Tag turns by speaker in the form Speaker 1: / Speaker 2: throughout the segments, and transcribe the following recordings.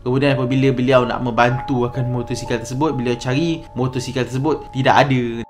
Speaker 1: Kemudian apabila beliau nak membantu akan motosikal tersebut, beliau cari motosikal tersebut tidak ada.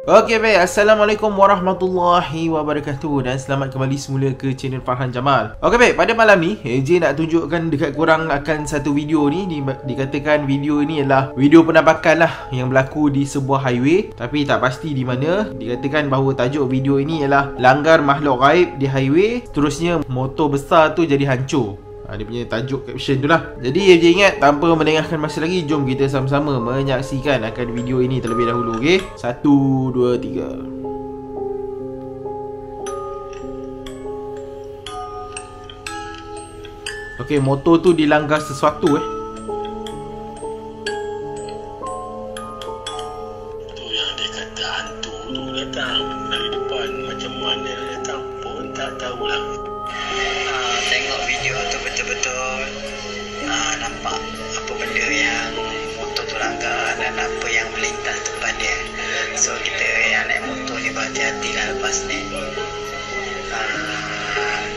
Speaker 1: Okey baik, Assalamualaikum warahmatullahi wabarakatuh dan selamat kembali semula ke channel Farhan Jamal. Okey baik, pada malam ni AJ nak tunjukkan dekat korang akan satu video ni. Dikatakan video ni adalah video penampakan lah yang berlaku di sebuah highway, tapi tak pasti di mana. Dikatakan bahawa tajuk video ini ialah langgar makhluk gaib di highway, terusnya motor besar tu jadi hancur. Dia punya tajuk caption tu lah. Jadi AJ ingat, tanpa melengahkan masa lagi, jom kita sama-sama menyaksikan akan video ini terlebih dahulu. Okay, 1, 2, 3. Okay, motor tu dilanggar sesuatu
Speaker 2: Tu yang dia kata hantu tu datang dari depan, macam mana datang pun tak tahulah.
Speaker 3: Tengok video tu betul-betul nampak apa benda yang motor tu langgar dan apa yang melintas depan dia. So kita yang naik motor ni berhati-hati lah lepas ni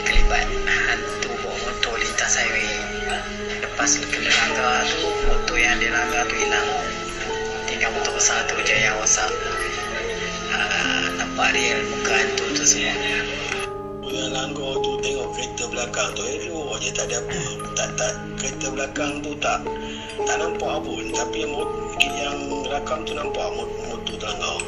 Speaker 3: kelibat hantu bawa motor lintas highway. Lepas kena langgar tu, motor yang dia langgar tu hilang, tinggal motor besar tu je yang rosak. Nampak real muka hantu tu semua.
Speaker 2: Yang langgar tu tengok kereta belakang tu elok je, tak ada apa. Tak kereta belakang tu tak nampak pun, tapi yang belakang tu nampak motor langgar.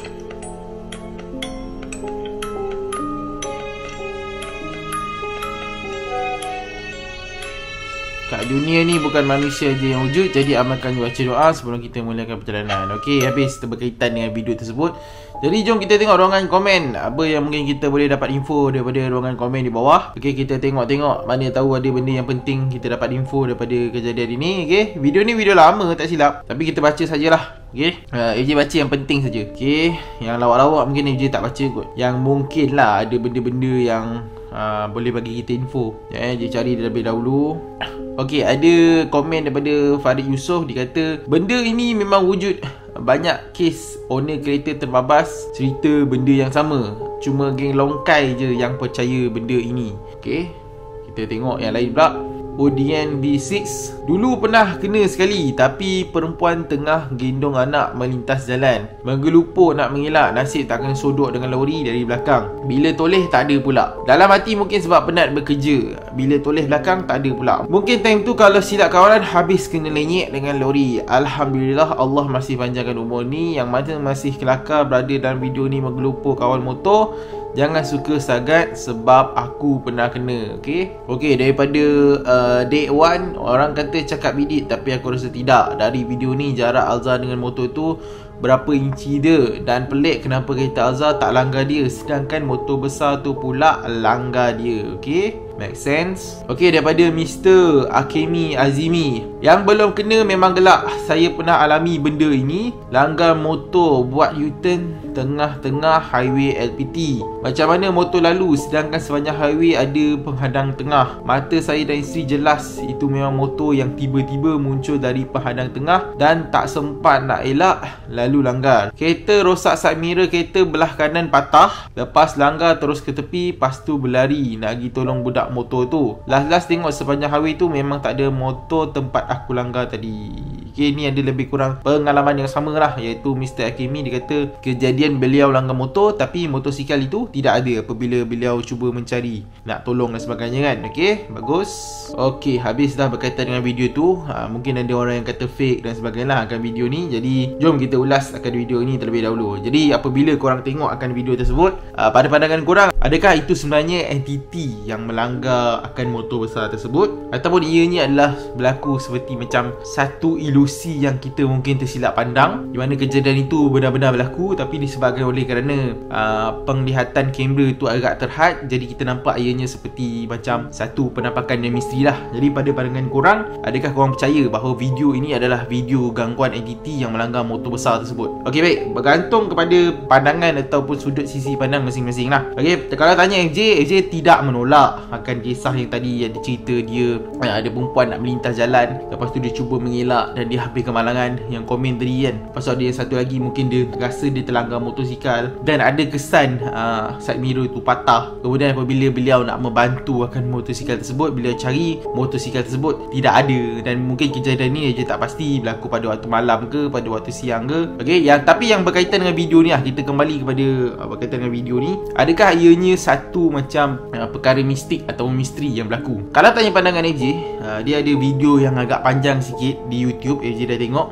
Speaker 1: Kat dunia ni bukan manusia je yang wujud, jadi amalkan baca doa sebelum kita mulakan perjalanan. Okey, habis berkaitan dengan video tersebut. Jadi jom kita tengok ruangan komen. Apa yang mungkin kita boleh dapat info daripada ruangan komen di bawah. Okey, kita tengok-tengok, mana tahu ada benda yang penting kita dapat info daripada kejadian ini. Okey, video ni video lama tak silap, tapi kita baca sajalah. Okey, AJ baca yang penting saja. Okey, yang lawak-lawak mungkin AJ tak baca kot. Yang mungkin lah ada benda-benda yang boleh bagi kita info. AJ cari terlebih dahulu. Okey, ada komen daripada Farid Yusof. Dia kata benda ini memang wujud. Banyak kes owner kereta terbabas cerita benda yang sama. Cuma geng longkai je yang percaya benda ini. Okey, kita tengok yang lain pula. Odian B6 dulu pernah kena sekali, tapi perempuan tengah gendong anak melintas jalan, menggelupur nak mengelak, nasib tak kena sodok dengan lori dari belakang. Bila toleh tak ada pula. Dalam hati mungkin sebab penat bekerja, bila toleh belakang tak ada pula. Mungkin time tu kalau silap kawalan habis kena lenyek dengan lori. Alhamdulillah Allah masih panjangkan umur ni. Yang mana masih kelakar berada dalam video ni menggelupur kawal motor, jangan suka sangat sebab aku pernah kena. Okey, daripada Day One, orang kata cakap bidit, tapi aku rasa tidak. Dari video ni jarak Alza dengan motor tu berapa inci dia, dan pelik kenapa kereta Alza tak langgar dia, sedangkan motor besar tu pula langgar dia. Okey, make sense. Okey, daripada Mr. Akemi Azimi, yang belum kena memang gelak. Saya pernah alami benda ini. Langgar motor buat U-turn tengah-tengah highway LPT. Macam mana motor lalu sedangkan sepanjang highway ada penghadang tengah. Mata saya dan isteri jelas itu memang motor yang tiba-tiba muncul dari penghadang tengah dan tak sempat nak elak, lalu langgar. Kereta rosak side mirror kereta belah kanan patah. Lepas langgar terus ke tepi, lepas tu berlari nak pergi tolong budak motor tu. Last tengok sepanjang highway tu memang tak ada motor tempat aku langgar tadi. Okay, ni ada lebih kurang pengalaman yang sama lah, iaitu Mr. Akemi. Dia kata kejadian beliau langgar motor, tapi motosikal itu tidak ada apabila beliau cuba mencari nak tolong dan sebagainya kan. Okay, bagus. Okay, habis dah berkaitan dengan video tu. Mungkin ada orang yang kata fake dan sebagainya lah akan video ni. Jadi jom kita ulas akan video ini terlebih dahulu. Jadi apabila korang tengok akan video tersebut, pada pandangan korang, adakah itu sebenarnya entiti yang melanggar akan motor besar tersebut, ataupun ianya adalah berlaku seperti macam satu ilusi yang kita mungkin tersilap pandang, di mana kejadian itu benar-benar berlaku tapi disebabkan oleh kerana penglihatan kamera itu agak terhad, jadi kita nampak ianya seperti macam satu penampakan yang misteri lah. Jadi pada pandangan korang, adakah korang percaya bahawa video ini adalah video gangguan entiti yang melanggar motor besar tersebut? Okey baik, bergantung kepada pandangan ataupun sudut sisi pandang masing-masing lah. Okey, kalau tanya FJ tidak menolak akan kisah yang tadi yang cerita dia ada perempuan nak melintas jalan, lepas tu dia cuba mengelak dan dia hampir kemalangan. Yang komen tadi kan, pasal dia satu lagi mungkin dia rasa dia terlanggar motosikal dan ada kesan side mirror tu patah. Kemudian apabila beliau nak membantu akan motosikal tersebut, beliau cari motosikal tersebut tidak ada, dan mungkin kejadian ni dia tak pasti berlaku pada waktu malam ke pada waktu siang ke. Okey, tapi yang berkaitan dengan video ni kita kembali kepada berkaitan dengan video ni, adakah ianya satu macam perkara mistik atau misteri yang berlaku? Kalau tanya pandangan AJ, dia ada video yang agak panjang sikit di YouTube, AJ dah tengok.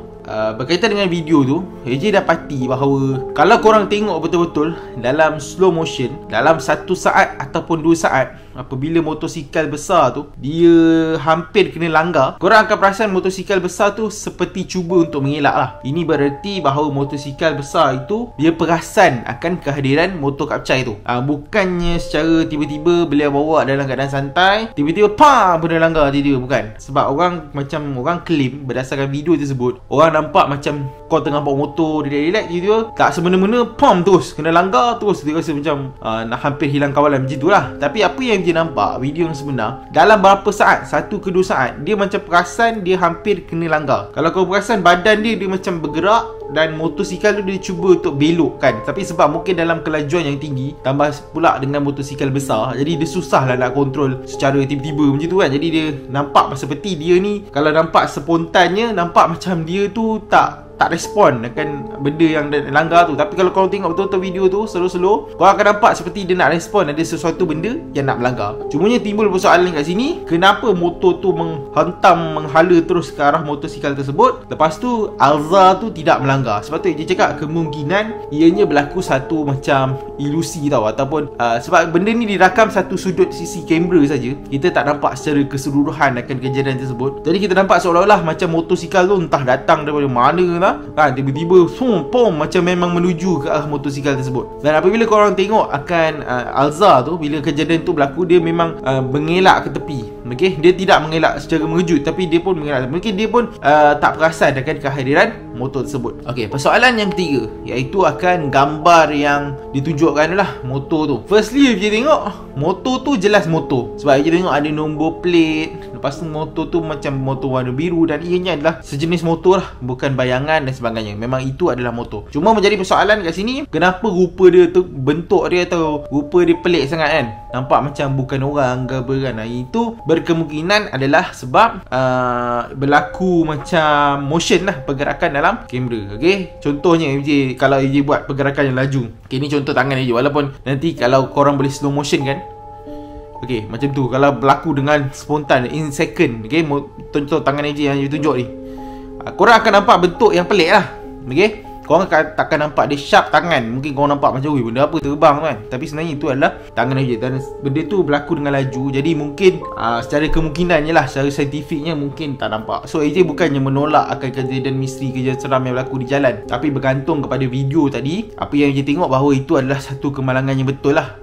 Speaker 1: Berkaitan dengan video tu, AJ dapati bahawa kalau korang tengok betul-betul dalam slow motion, dalam 1 saat ataupun 2 saat, apabila motosikal besar tu dia hampir kena langgar, korang akan perasan motosikal besar tu seperti cuba untuk mengelak lah. Ini bererti bahawa motosikal besar itu dia perasan akan kehadiran motor kapcai tu. Bukannya secara tiba-tiba beliau bawa dalam keadaan santai, tiba-tiba pam kena langgar tiba-tiba, bukan. Sebab orang claim berdasarkan video tersebut, orang nampak macam kau tengah bawa motor relax tiba-tiba tak semena-mena pam terus kena langgar terus, dia rasa macam nak hampir hilang kawalan macam itulah. Tapi apa yang dia nampak video yang sebenar, dalam berapa saat, 1 ke 2 saat, dia macam perasan dia hampir kena langgar. Kalau kau perasan badan dia macam bergerak dan motosikal tu dia cuba untuk belokkan, tapi sebab mungkin dalam kelajuan yang tinggi tambah pula dengan motosikal besar, jadi dia susah lah nak kontrol secara tiba-tiba macam tu kan. Jadi dia nampak seperti dia ni, kalau nampak spontannya nampak macam dia tu tak respon akan benda yang langgar tu. Tapi kalau korang tengok betul-betul video tu slow-slow, korang akan nampak seperti dia nak respon ada sesuatu benda yang nak melanggar. Cumanya timbul persoalan kat sini, kenapa motor tu menghala terus ke arah motosikal tersebut, lepas tu Alza tu tidak melanggar? Sebab tu dia cakap kemungkinan ianya berlaku satu macam ilusi tau, ataupun sebab benda ni dirakam satu sudut sisi kamera saja, kita tak nampak secara keseluruhan akan kejadian tersebut. Jadi kita nampak seolah-olah macam motosikal tu entah datang daripada mana lah, tiba-tiba pom macam memang menuju ke arah motosikal tersebut. Dan apabila korang tengok akan Alza tu, bila kejadian tu berlaku, dia memang mengelak ke tepi. Okay? Dia tidak mengelak secara mengejut, tapi dia pun mengelak. Mungkin dia pun tak perasan akan kehadiran motor tersebut. Okay, persoalan yang ketiga, iaitu akan gambar yang ditunjukkan lah motor tu. Firstly, kita tengok motor tu jelas motor, sebab kita tengok ada nombor plate, lepas tu motor tu macam motor warna biru, dan ianya adalah sejenis motor lah, bukan bayangan dan sebagainya. Memang itu adalah motor. Cuma menjadi persoalan kat sini, kenapa rupa dia tu, bentuk dia atau rupa dia pelik sangat kan, nampak macam bukan orang ke apa kan. Itu berkemungkinan adalah sebab berlaku macam motion lah, pergerakan dalam kamera. Okay, contohnya AJ, kalau AJ buat pergerakan yang laju, okay, ni contoh tangan AJ, walaupun nanti kalau korang boleh slow motion kan, okay, macam tu. Kalau berlaku dengan spontan, in second, okay, contoh tangan AJ yang tunjuk ni, korang akan nampak bentuk yang pelik lah. Okay, korang takkan nampak dia sharp tangan. Mungkin korang nampak macam benda apa terbang kan, tapi sebenarnya itu adalah tangan AJ, dan benda tu berlaku dengan laju. Jadi mungkin secara kemungkinannya lah, secara saintifiknya mungkin tak nampak. So AJ bukannya menolak akan kejadian misteri, kejadian seram yang berlaku di jalan, tapi bergantung kepada video tadi, apa yang AJ tengok bahawa itu adalah satu kemalangan yang betul lah.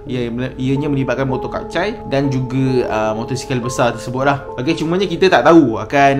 Speaker 1: Ianya melibatkan motor kapcai dan juga motosikal besar tersebut lah. Okay, cumanya kita tak tahu akan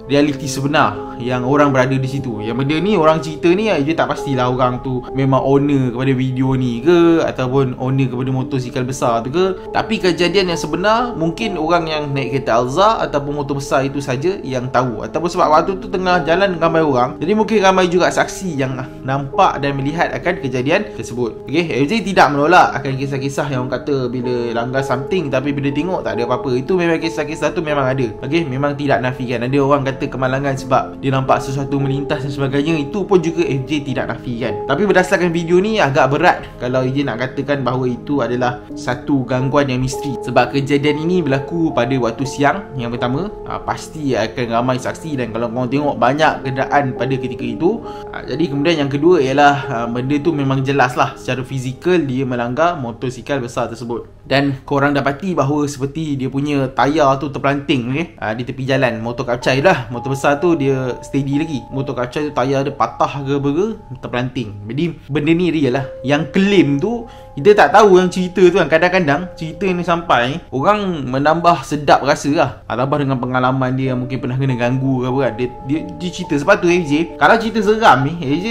Speaker 1: realiti sebenar yang orang berada di situ. Yang benda ni, orang cerita ni, dia tak pastilah orang tu memang owner kepada video ni ke, ataupun owner kepada motosikal besar tu ke. Tapi kejadian yang sebenar, mungkin orang yang naik kereta Alza ataupun motor besar itu saja yang tahu, ataupun sebab waktu tu tengah jalan ramai orang, jadi mungkin ramai juga saksi yang nampak dan melihat akan kejadian tersebut. Okay, AJ tidak menolak akan kisah-kisah yang orang kata bila langgar something tapi bila tengok tak ada apa-apa. Itu memang kisah-kisah tu memang ada. Okay, memang tidak nafikan. Ada orang kata kemalangan sebab dia nampak sesuatu melintas dan sebagainya, itu pun juga FJ tidak nafikan. Tapi berdasarkan video ni agak berat kalau FJ nak katakan bahawa itu adalah satu gangguan yang misteri, sebab kejadian ini berlaku pada waktu siang. Yang pertama, pasti akan ramai saksi, dan kalau korang tengok banyak kenderaan pada ketika itu. Jadi kemudian yang kedua ialah benda tu memang jelas lah secara fizikal dia melanggar motosikal besar tersebut. Dan korang dapati bahawa seperti dia punya tayar tu terpelanting, okay? Di tepi jalan. Motor kapcai lah, motor besar tu dia steady lagi, motor kapcai tu tayar dia patah ke apa ke, terpelanting. Jadi benda ni real lah. Yang claim tu kita tak tahu yang cerita tu kan. Kadang-kadang cerita ni sampai orang menambah sedap rasa lah, tambah dengan pengalaman dia, mungkin pernah kena ganggu ke apa kan, dia cerita. Sebab tu AJ, kalau cerita seram ni, AJ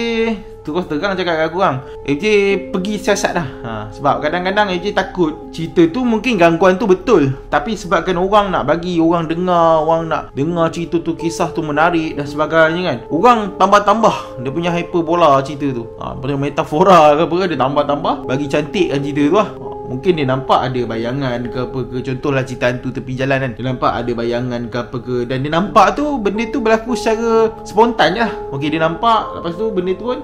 Speaker 1: terus terang cakap kat korang, AJ pergi siasat dah. Sebab kadang-kadang AJ takut cerita tu mungkin gangguan tu betul, tapi sebabkan orang nak bagi orang dengar, orang nak dengar cerita tu, kisah tu menarik dan sebagainya kan, orang tambah-tambah dia punya hyperbola cerita tu. Metafora ke apa, dia tambah-tambah bagi cantikkan cerita tu lah. Mungkin dia nampak ada bayangan ke apa ke, contohlah cerita hantu tepi jalan kan, dia nampak ada bayangan ke apa ke, dan dia nampak tu benda tu berlaku secara spontan je lah. Okey, dia nampak, lepas tu benda tu pun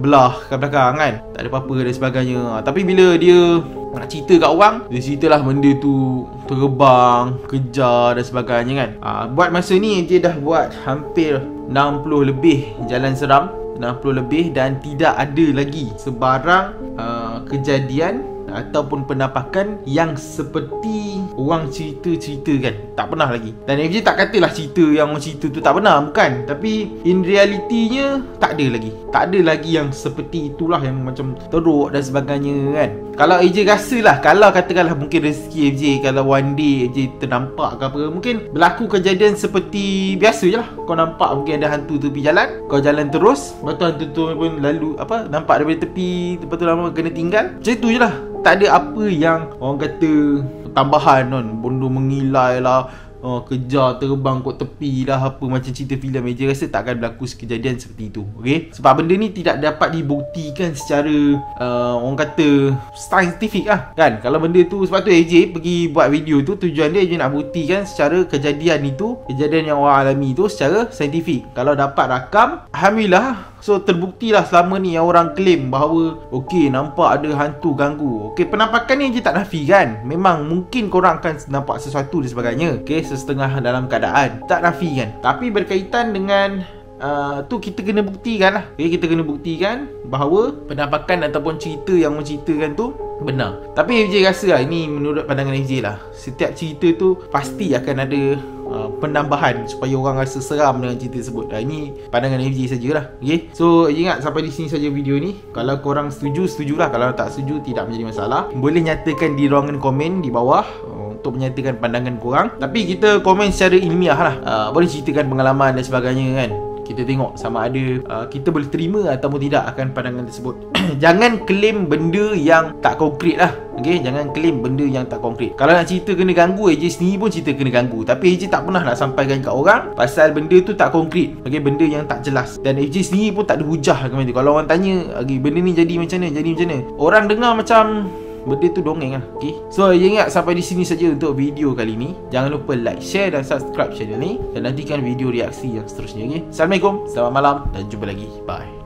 Speaker 1: belah ke belakang kan, tak ada apa-apa dan sebagainya. Tapi bila dia nak cerita kat orang, dia ceritalah benda tu terbang, kejar dan sebagainya kan. Buat masa ni dia dah buat hampir 60 lebih jalan seram, 60 lebih, dan tidak ada lagi sebarang kejadian ataupun penampakan yang seperti orang cerita-ceritakan. Tak pernah lagi. Dan FJ tak katalah cerita yang orang cerita tu tak benar, bukan. Tapi in realitinya tak ada lagi. Tak ada lagi yang seperti itulah, yang macam teruk dan sebagainya kan. Kalau AJ rasalah, kalau katakanlah mungkin rezeki FJ, kalau one day AJ ternampak ke apa, mungkin berlaku kejadian seperti biasa je lah. Kau nampak mungkin ada hantu tepi jalan, kau jalan terus, lepas tu hantu tu pun lalu nampak daripada tepi, lepas tu lama kena tinggal. Macam tu je lah. Tak ada apa yang orang kata tambahan kan, benda mengilai lah, kejar terbang kot tepi lah, apa macam cerita filem. AJ rasa tak akan berlaku kejadian seperti itu. Okay? Sebab benda ni tidak dapat dibuktikan secara orang kata saintifik lah kan. Kalau benda tu, sebab tu AJ pergi buat video tu, tujuan dia AJ nak buktikan secara kejadian itu, kejadian yang orang alami tu secara saintifik. Kalau dapat rakam, alhamdulillah. So terbuktilah selama ni yang orang claim bahawa okey, nampak ada hantu ganggu. Okey, penampakan ni je tak nafikan. Memang mungkin korang akan nampak sesuatu dan sebagainya. Okey, sesetengah dalam keadaan, tak nafikan. Tapi berkaitan dengan tu kita kena buktikan lah. Okay, kita kena buktikan bahawa penampakan ataupun cerita yang menceritakan tu benar. Tapi FJ rasa lah, ini menurut pandangan FJ lah, setiap cerita tu pasti akan ada penambahan supaya orang rasa seram dengan cerita tersebut. Ini pandangan FJ sajalah. Okay, so ingat sampai di sini saja video ni. Kalau korang setuju, setujulah. Kalau tak setuju, tidak menjadi masalah. Boleh nyatakan di ruangan komen di bawah untuk menyatakan pandangan korang. Tapi kita komen secara ilmiah lah. Boleh ceritakan pengalaman dan sebagainya kan. Kita tengok sama ada kita boleh terima ataupun tidak akan pandangan tersebut. Jangan claim benda yang tak konkret lah. Okay, jangan claim benda yang tak konkret. Kalau nak cerita kena ganggu, AJ sendiri pun cerita kena ganggu. Tapi AJ tak pernah nak sampaikan kat orang pasal benda tu tak konkret. Okay, benda yang tak jelas. Dan AJ sendiri pun tak ada hujah ke benda tu. Kalau orang tanya, benda ni jadi macam mana, jadi macam mana, orang dengar macam benda tu dongeng lah. Okay, so ingat sampai di sini saja untuk video kali ni. Jangan lupa like, share dan subscribe channel ni, dan nantikan video reaksi yang seterusnya. Okay, Assalamualaikum, selamat malam dan jumpa lagi. Bye.